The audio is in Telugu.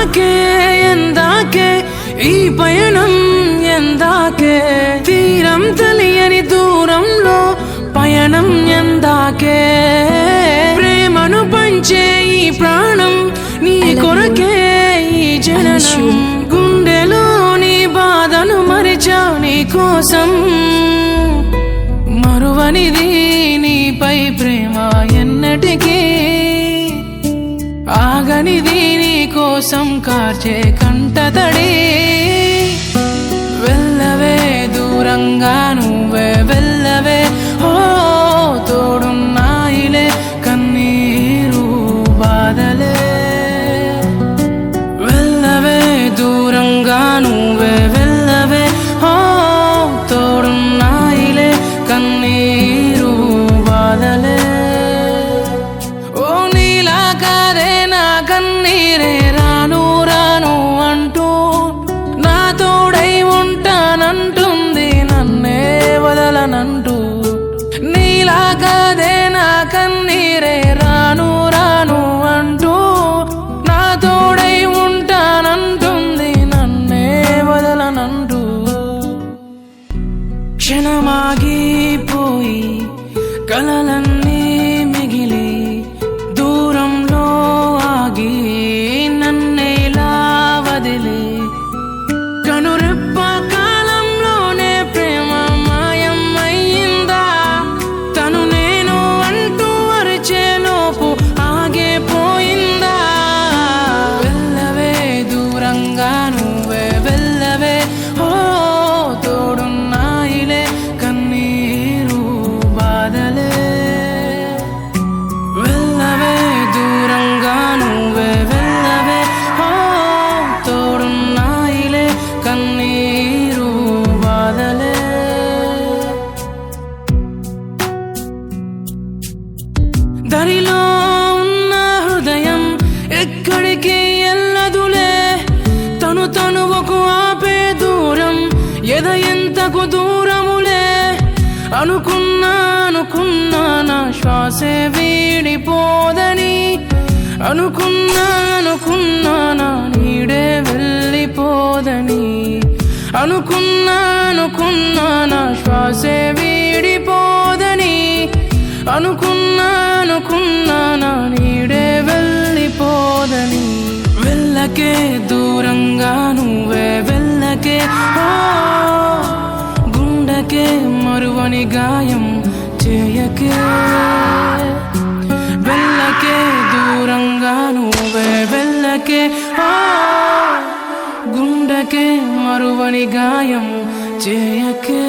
ఎందాకే ఎందాకే ఈ పయనం ఎందాకే తీరం తెలియని దూరంలో పయనం ఎందాకే ప్రేమను పంచే ఈ ప్రాణం నీ కొరకే ఈ జననం గుండెలోని బాధను మరిచా నీ కోసం మరువనిది నీపై ప్రేమ ఎన్నటికీ ఆగనిది నీ కోసం కార్చే కంటతడి వెళ్ళవే దూరంగా నువ్వే వెళ్ళవే ఓ తోడున్నాయిలే కన్నీరు బాధలే వెళ్ళవే దూరంగా నువ్వే వెళ్ళవే ఓ తోడున్నాయిలే కన్నీరు బాధలే ఓ నీలా కాదే నా కన్నీరే రాను రాను అంటూ నా తోడై ఉంటానంటుంది నన్నే వదలనంటూ నీలా కాదే నా కన్నీరే రాను రాను అంటూ నా తోడై ఉంటానంటుంది నన్నే వదలనంటూ క్షణమాగిపోయి కలలన్నీ మిగిలి దూరంలో ఆగి నన్నేలా వదిలి కనురెప్ప కాలంలోనే ప్రేమ మాయం అయ్యిందా తను నేను అంటూ అరిచేలోపు ఆగిపోయిందా వెళ్ళవే దూరంగా నువ్వే వెళ్ళవే ఓ తోడున్నాయిలే కన్నీరు బాధలే వెళ్ళవే దూరంగా నువ్వే వెళ్ళవే ఓ తోడున్నాయిలే కన్నీరు బాధలే దరిలో ఉన్న హృదయం ఎక్కడికి ఎల్లదులే తను తనువకు ఆపే దూరం ఎద ఎంతకు దూరములే అనుకున్నా నా శ్వాసే వీడిపోదని అనుకున్నా నా నీడే వెళ్ళిపోదని అనుకున్నా నా శ్వాసే వీడిపోదని అనుకున్నా నా నీడే వెళ్ళిపోదని వెళ్ళకే దూరంగా నువ్వే వెళ్ళకే ఓ గుండెకే మరువని గాయం చేయకే వెళ్ళకే దూరంగా నువ్వే వెళ్ళకే ఓ గుండెకే మరువని గాయం చేయకే